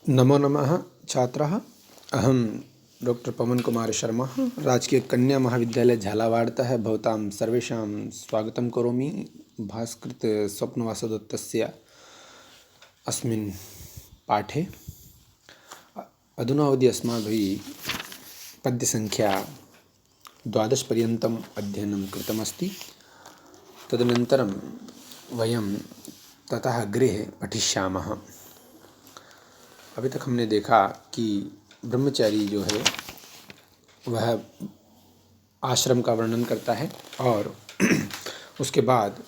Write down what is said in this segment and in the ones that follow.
नमो नमः छात्राः। अहं डॉक्टर पवन कुमार शर्मा राजकीय कन्या महाविद्यालय झालावाड़तः भवतां सर्वेषां स्वागतं करोमि भास्कृत स्वप्नवासदत्तस्य अस्मिन् पाठे। अधुनावधि अस्माभिः पद्यसङ्ख्या 12 पर्यन्तम् अध्ययनं कृतमस्ति। तदनन्तरं वयं ततः गृहे पठिष्यामः। अभी तक हमने देखा कि ब्रह्मचारी जो है वह आश्रम का वर्णन करता है और उसके बाद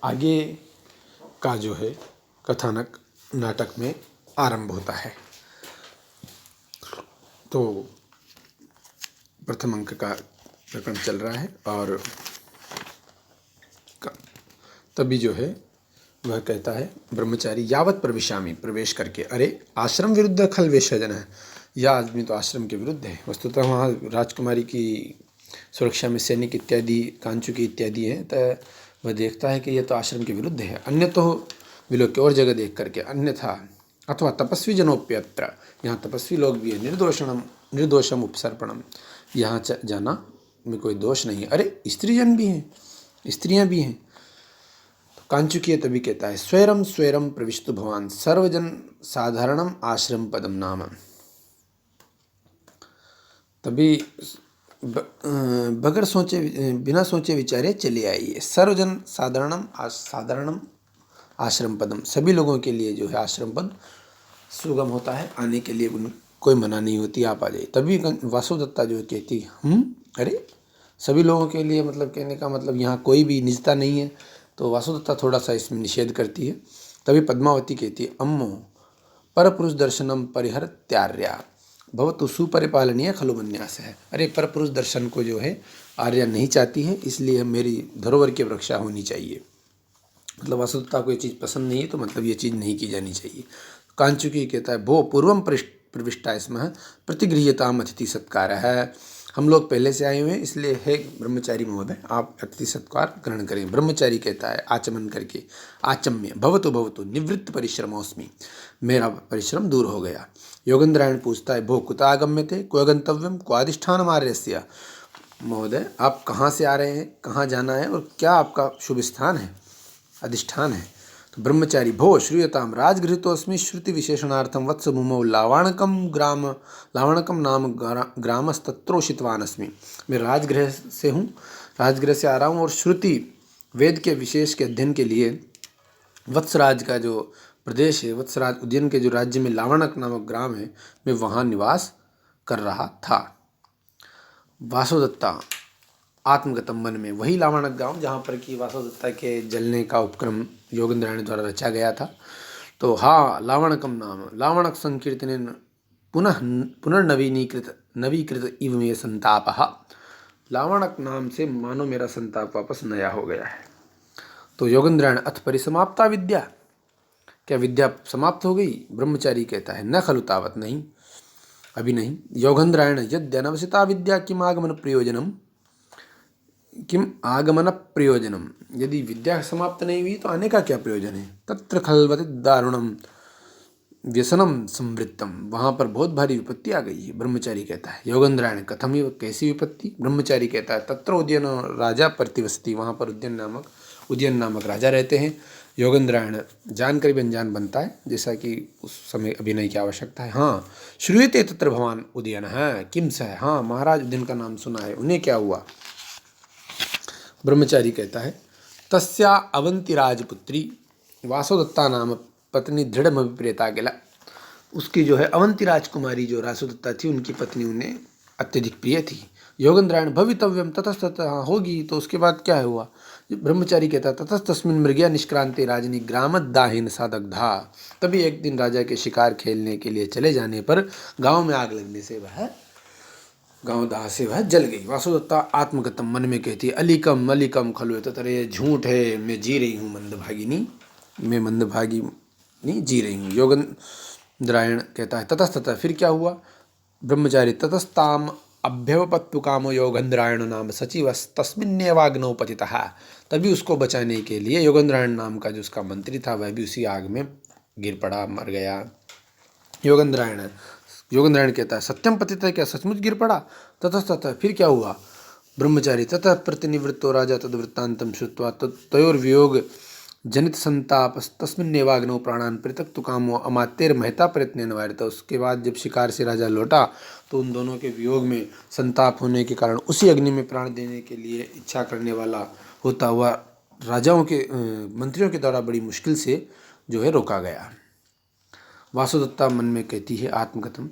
आगे का जो है कथानक नाटक में आरंभ होता है। तो प्रथम अंक का प्रकरण चल रहा है और तभी जो है वह कहता है ब्रह्मचारी यावत प्रविशामी, प्रवेश करके, अरे आश्रम विरुद्ध खल वेशजन है, यह आदमी तो आश्रम के विरुद्ध है। वस्तुतः वहाँ राजकुमारी की सुरक्षा में सैनिक इत्यादि कांचुकी इत्यादि हैं, तो वह देखता है कि यह तो आश्रम के विरुद्ध है। अन्य तो विलोक और जगह देख करके, अन्यथा अथवा तपस्वी जनोप्यत्र, यहाँ तपस्वी लोग भी है, निर्दोषम उपसर्पणम, यहाँ जाना में कोई दोष नहीं है। अरे स्त्रीजन भी हैं, स्त्रियाँ भी हैं। कांचुकीय तभी कहता है स्वैरम स्वैरम प्रविष्टु भवान सर्वजन साधारणम आश्रम पदम नाम। तभी बगैर सोचे, बिना सोचे विचारे चले आइए। सर्वजन साधारणम आश्रम पदम, सभी लोगों के लिए जो है आश्रम पद सुगम होता है, आने के लिए कोई मना नहीं होती, आप आ जाइए। तभी वासुदत्ता जो कहती अरे सभी लोगों के लिए, मतलब कहने का मतलब यहाँ कोई भी निजता नहीं है। तो वासुदत्ता थोड़ा सा इसमें निषेध करती है। तभी पद्मावती कहती है अम्मो परपुरुष दर्शनम परिहर त्यार्या भवतु सुपरिपालनीय खलु मन्यास है। अरे परपुरुष दर्शन को जो है आर्या नहीं चाहती है, इसलिए मेरी धरोहर की रक्षा होनी चाहिए। मतलब वासुदत्ता को ये चीज़ पसंद नहीं है, तो मतलब ये चीज़ नहीं की जानी चाहिए। कांचुकी कहता है भो पूर्वम प्रविष्टा स्म प्रतिगृह्यताम अतिथि सत्कार है, हम लोग पहले से आए हुए हैं, इसलिए हे ब्रह्मचारी महोदय आप अतिथि सत्कार ग्रहण करें। ब्रह्मचारी कहता है आचमन करके, आचम्य भवतु भवतु निवृत्त परिश्रमोस्मि, मेरा परिश्रम दूर हो गया। योगेंद्रायण पूछता है भो कुतः आगम्यते क्व गंतव्यम क्वाधिष्ठानम आर्यस्य, महोदय आप कहाँ से आ रहे हैं, कहाँ जाना है और क्या आपका शुभ स्थान है, अधिष्ठान है। तो ब्रह्मचारी भो श्रूयताम राजगृहीतोऽस्मि श्रुति विशेषणार्थम वत्स भूमौ लावणकम नाम ग्रामस्तत्रोषितवान अस्मि, मैं राजगृह से हूँ, राजगृह से आ रहा हूँ और श्रुति वेद के विशेष के अध्ययन के लिए वत्सराज का जो प्रदेश है, वत्सराज उज्जैन के जो राज्य में लावणक नामक ग्राम है, मैं वहाँ निवास कर रहा था। वासुदत्ता आत्मगतम मन में, वही लावणक गांव जहाँ पर कि वासुदत्ता के जलने का उपक्रम योगेंद्रायण द्वारा रचा गया था। तो हाँ लावणकम नाम लावणक संकीर्तन पुनर्नवीकृत इव मे संतापः, लावणक नाम से मानो मेरा संताप वापस नया हो गया है। तो योगेंद्रायण अथ परिसमाप्ता विद्या, क्या विद्या समाप्त हो गई? ब्रह्मचारी कहता है न खलु तावत, नहीं अभी नहीं। योगेंद्रायण यद्यनवसिता विद्या किम आगमन प्रयोजनम, यदि विद्या समाप्त नहीं हुई तो आने का क्या प्रयोजन है। तत्र खलवति दारुणम व्यसनम संवृत्तम, वहाँ पर बहुत भारी विपत्ति आ गई है। ब्रह्मचारी कहता है योगेंद्रायण कथम ही, कैसी विपत्ति? ब्रह्मचारी कहता है तत्र उद्यन राजा प्रतिवसति, वहाँ पर उद्यन नामक राजा रहते हैं। योगेंद्रायण जानकर भी अनजान बनता है, जैसा कि उस समय अभिनय की आवश्यकता है। हाँ श्रूयते तत्र भवान उदयन है किम स है, हाँ महाराज उदयन का नाम सुना है, उन्हें क्या हुआ? ब्रह्मचारी कहता है तस्या अवंती राजपुत्री वासुदत्ता नाम पत्नी दृढ़मभिप्रेता गेला, उसकी जो है अवंती राजकुमारी जो वासुदत्ता थी, उनकी पत्नी उन्हें अत्यधिक प्रिय थी। योगेंद्रायण भवितव्यम ततस्ततः, होगी तो उसके बाद क्या हुआ? ब्रह्मचारी कहता ततस्तस्मिन् मृगया निष्क्रांति राजनी ग्रामदाहिन सादग्धा, तभी एक दिन राजा के शिकार खेलने के लिए चले जाने पर गाँव में आग लगने से गाँव दाह से वह जल गई। वासुदत्ता आत्मगतम मन में कहती है अलिकम खलु, तो अरे झूठ है, मैं जी रही हूँ मंदभागिनी, मैं मंदभागिनी जी रही हूँ। योगेंद्रायण कहता है ततस्ततः, फिर क्या हुआ? ब्रह्मचारी ततस्ताम अभ्यवपत्पुकामो योगेंद्रायण नाम सचिव तस्मिन्नेवाग्नौ पतितः, तभी उसको बचाने के लिए योगेंद्रायण नाम का जो उसका मंत्री था वह भी उसी आग में गिर पड़ा, मर गया। योगेंद्रायण योगेंद्रायण कहता है सत्यम पतित, क्या सचमुच गिर पड़ा? ततस्ततः, फिर क्या हुआ? ब्रह्मचारी ततः प्रतिनिवृत्तो राजा तद्वृत्तांतम श्रुत्वा तयोर्वियोग जनित संताप तस्मिन्नेवाग्नौ प्राणान पृथक्तु कामो अमात्येर महता प्रयत्न निवारित। उसके बाद जब शिकार से राजा लौटा तो उन दोनों के वियोग में संताप होने के कारण उसी अग्नि में प्राण देने के लिए इच्छा करने वाला होता हुआ राजाओं के मंत्रियों के द्वारा बड़ी मुश्किल से जो है रोका गया। वासुदत्ता मन में कहती है आत्मकथम,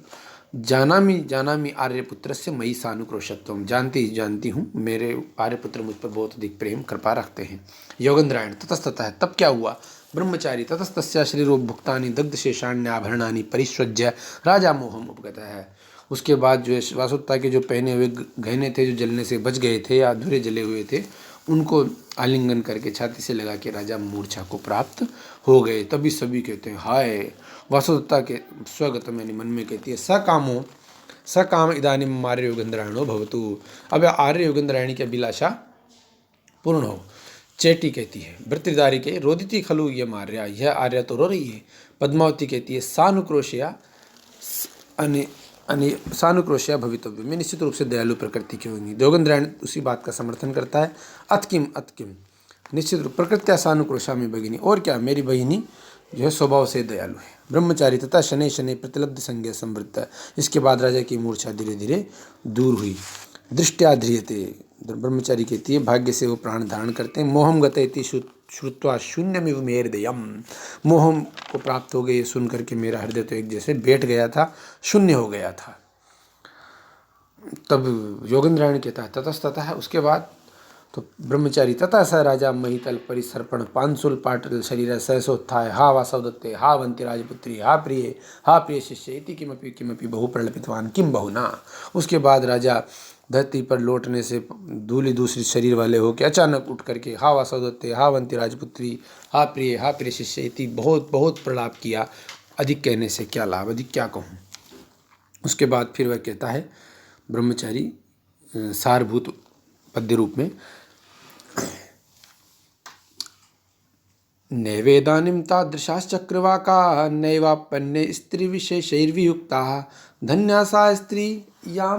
जानामि जानामि आर्यपुत्र से मई सानुक्रोशत्वम, जानती हूँ मेरे आर्यपुत्र मुझ पर बहुत अधिक प्रेम कृपा रखते हैं। योगेंद्रायण ततस्ततः, तब क्या हुआ? ब्रह्मचारी ततस्तस्या शरीरोपभुक्तानि दग्ध शेषाण्याभरणानि परिस्वज्य राजा मोहम उपगत है। उसके बाद जो है वासुदत्ता के जो पहने हुए गहने थे जो जलने से बच गए थे या अधूरे जले हुए थे, उनको आलिंगन करके छाती से लगा के राजा मूर्छा को प्राप्त हो गए। तभी सभी कहते हैं हाय। वासुदत्ता के स्वगतम यानी मन में कहती है स काम इदानीम आर्य योगेंद्रायणो भवतु, अब आर्य योगेंद्रायणी की अभिलाषा पूर्ण हो। चेटी कहती है वृत्तिदारी के रोदिति खलु ये मार्या, यह आर्या तो रो रही है। पद्मावती कहती है सानुक्रोशिया सानुक्रोशिया भवितव्य, में निश्चित रूप से दयालु प्रकृति की होंगी। योगेंद्रायण उसी बात का समर्थन करता है। अतकिम निश्चित रूप प्रकृत्या सानुक्रोशा में भगिनी, और क्या मेरी बहिनी जो है स्वभाव से दयालु है। ब्रह्मचारी तथा शनै शनै प्रतिलब्ध संज्ञा संवृत्त, इसके बाद राजा की मूर्छा धीरे धीरे दूर हुई। दृष्टया ध्रियते, ब्रह्मचारी कहती है भाग्य से वो प्राण धारण करते हैं। मोहम गतयति श्रुत्वा शून्यमिव मे हृदयम, मोहम को प्राप्त हो गए सुन करके मेरा हृदय तो एक जैसे बैठ गया था, शून्य हो गया था। तब योगेंद्रायण कहता है ततस्ततः, उसके बाद तो ब्रह्मचारी तथा स राजा महितल परिसर्पण पांसुल पाटल शरीर सहसोत्थाय हा वासवदत्ते हा वंती राजपुत्री हा प्रिय शिष्य इति किमपि किमपि बहु प्रलपितवान किम बहुना। उसके बाद राजा धरती पर लौटने से दूली दूसरी शरीर वाले होकर अचानक उठ करके हा वासवदत्ते हा वंती राजपुत्री हा प्रिय शिष्य इति बहुत बहुत प्रलाप किया। अधिक कहने से क्या लाभ, अधिक क्या कहूँ। उसके बाद फिर वह कहता है ब्रह्मचारी सारभूत पद्य रूप में, नैवेदानीं तादृशाश्चक्रवाका नैवापन्ने स्त्रीविशेषैर्वियुक्ताः धन्या सा स्त्री यां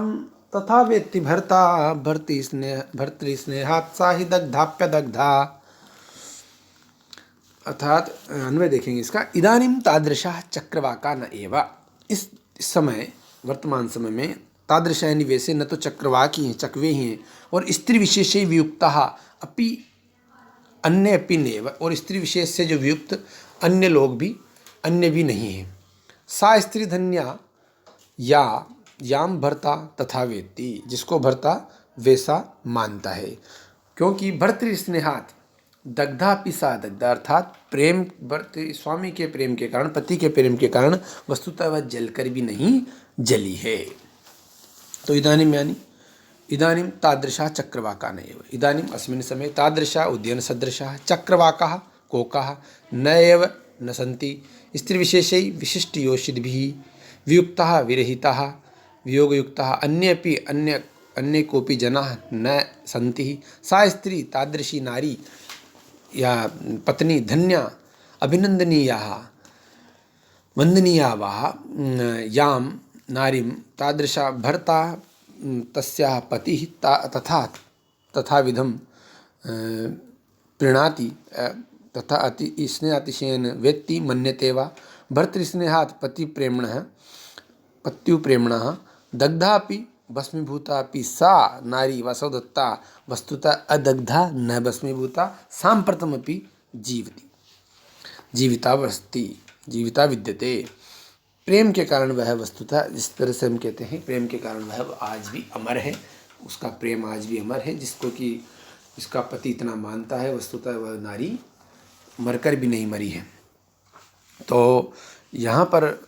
तथा वेत्ति भर्ता भर्तृस्नेहात् सा ही दग्धाप्यदग्धा। अर्थात अन्वय देखेंगे इसका, इदानीं तादृशा चक्रवाका न एव, इस समय वर्तमान समय में तादृश यानी वैसे न तो चक्रवाक ही हैं, चकवे ही हैं, और स्त्री विशेषै वियुक्ताः अपि अन्य अपि नेव, और स्त्री विशेष से जो वियुक्त अन्य लोग भी अन्य भी नहीं हैं। सा स्त्री धन्या या याम भर्ता तथा वेत्ति, जिसको भर्ता वैसा मानता है, क्योंकि भर्तृ स्नेहात दग्धा पिसा दग्धा, अर्थात प्रेम स्वामी के प्रेम के कारण, पति के प्रेम के कारण वस्तुतः वह जलकर भी नहीं जली है। तो इदानीम यानी इदानीं तादृशा चक्रवाका नैव, इदानीम् अस्मिन् समये तादृशा उद्यनसदृशः चक्रवाकाः कोकाः न एव न सन्ति, स्त्रीविशेषै विशिष्टयोषिद्भिः वियुक्ताः विरहिताः वियोगयुक्ताः अन्येऽपि अन्य कोऽपि जनाः न सन्ति। सा स्त्री तादृशी नारी या पत्नी धन्या अभिनंदनीयाः वंदनीया वा यां नारीं तादृशा भर्ता तस्याः पतिः तथा विधम प्रीणाति तथा स्नेहातिशयेन वेत्ति मन्यते वा। भर्तृस्नेहात् पत्युप्रेम्णः दग्धापि भस्मीभूतापि सा नारी वासवदत्ता वस्तुतः अदग्धा न भस्मीभूता साम्प्रतमपि जीविता विद्यते। प्रेम के कारण वह वस्तुतः, जिस तरह से हम कहते हैं प्रेम के कारण वह आज भी अमर है, उसका प्रेम आज भी अमर है, जिसको कि इसका पति इतना मानता है, वस्तुतः वह नारी मरकर भी नहीं मरी है। तो यहाँ पर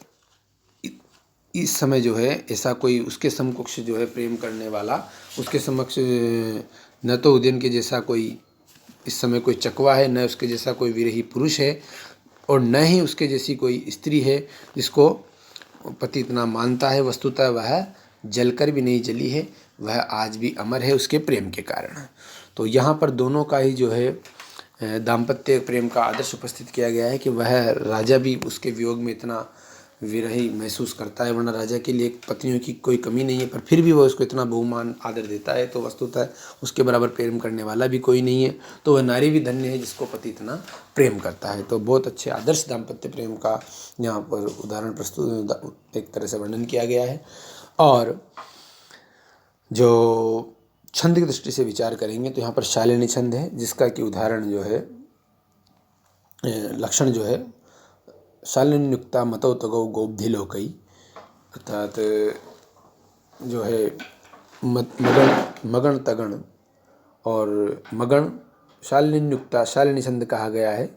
इस समय जो है ऐसा कोई उसके समकक्ष जो है प्रेम करने वाला, उसके समक्ष न तो उदयन के जैसा कोई इस समय कोई चकवा है, न उसके जैसा कोई विरही पुरुष है, और न ही उसके जैसी कोई स्त्री है जिसको पति इतना मानता है। वस्तुतः वह जलकर भी नहीं जली है, वह आज भी अमर है उसके प्रेम के कारण। तो यहाँ पर दोनों का ही जो है दाम्पत्य प्रेम का आदर्श उपस्थित किया गया है कि वह राजा भी उसके वियोग में इतना विरही महसूस करता है, वरना राजा के लिए पत्नियों की कोई कमी नहीं है, पर फिर भी वो उसको इतना बहुमान आदर देता है, तो वस्तुतः उसके बराबर प्रेम करने वाला भी कोई नहीं है। तो वह नारी भी धन्य है जिसको पति इतना प्रेम करता है। तो बहुत अच्छे आदर्श दाम्पत्य प्रेम का यहाँ पर उदाहरण प्रस्तुत एक तरह से वर्णन किया गया है। और जो छंद की दृष्टि से विचार करेंगे तो यहाँ पर शालिनी छंद है, जिसका कि उदाहरण जो है लक्षण जो है शालिन्युक्ता मतौ तगौ गोब्धि लोकई, अर्थात जो है मगन तगण और मगन शालिन्युक्ता शालिनी छंद कहा गया है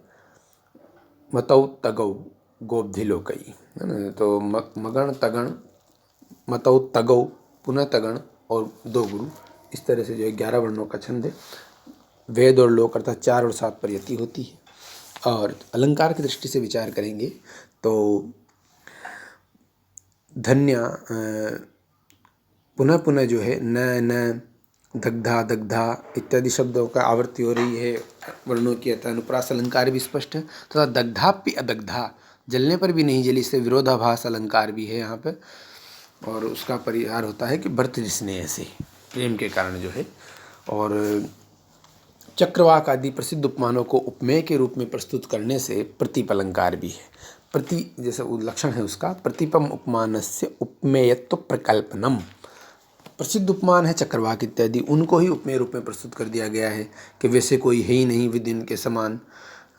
मतौ तगौ गोब्धि लोकई, है ना। तो मगन तगण मतौ तगौ पुनः तगण और दो गुरु, इस तरह से जो है 11 वर्णों का छंद है। वेद और लोक अर्थात 4 और 7 पर यति होती है। और अलंकार की दृष्टि से विचार करेंगे तो धन्य पुनः पुनः जो है न न दग्धा दग्धा इत्यादि शब्दों का आवृत्ति हो रही है वर्णों की, अतः अनुप्रास अलंकार भी स्पष्ट है। तथा दग्धापि अदग्धा, जलने पर भी नहीं जली, इससे विरोधाभास अलंकार भी है यहाँ पर। और उसका परिहार होता है कि भर्तृस्नेह से, प्रेम के कारण जो है। और चक्रवाक आदि प्रसिद्ध उपमानों को उपमेय के रूप में प्रस्तुत करने से प्रतीप अलंकार भी है। प्रति जैसे लक्षण है उसका, प्रतिपम उपमानस्य उपमेयत्व प्रकल्पनम। प्रसिद्ध उपमान है चक्रवाक इत्यादि, उनको ही उपमेय रूप में प्रस्तुत कर दिया गया है कि वैसे कोई है ही नहीं विद्युन के समान,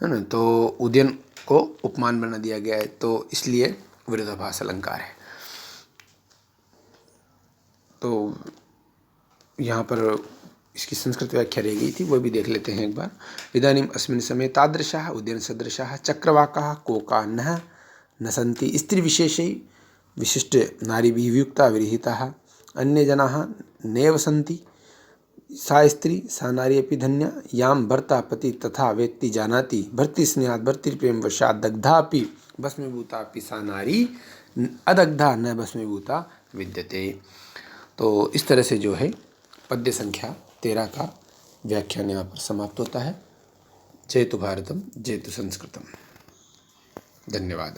है ना। तो उदयन को उपमान बना दिया गया है, तो इसलिए विरोधाभास अलंकार है। तो यहाँ पर इसकी संस्कृत व्याख्या रह गई थी, वो भी देख लेते हैं एक बार। इदानीम अस्मिन् समये तादृशाः उदयन सदृशाः चक्रवाकाः कोका न सन्ति स्त्री विशेषै विशिष्ट नारीभिः वियुक्ता विरहिताः अन्ये जनाः नैव सन्ति। सा स्त्री सा नारी अपि धन्या यां भर्ता पति तथा वेत्ति जानाति भर्तृ स्नेहात् भर्तृप्रेम वशात् दग्धापि भस्मीभूतापि सा नारी अदग्धा न भस्मीभूता विद्यते। तो इस तरह से जो है पद्य संख्या 13 का व्याख्यान यहाँ पर समाप्त होता है। जयतु भारतम जयतु संस्कृतम। धन्यवाद।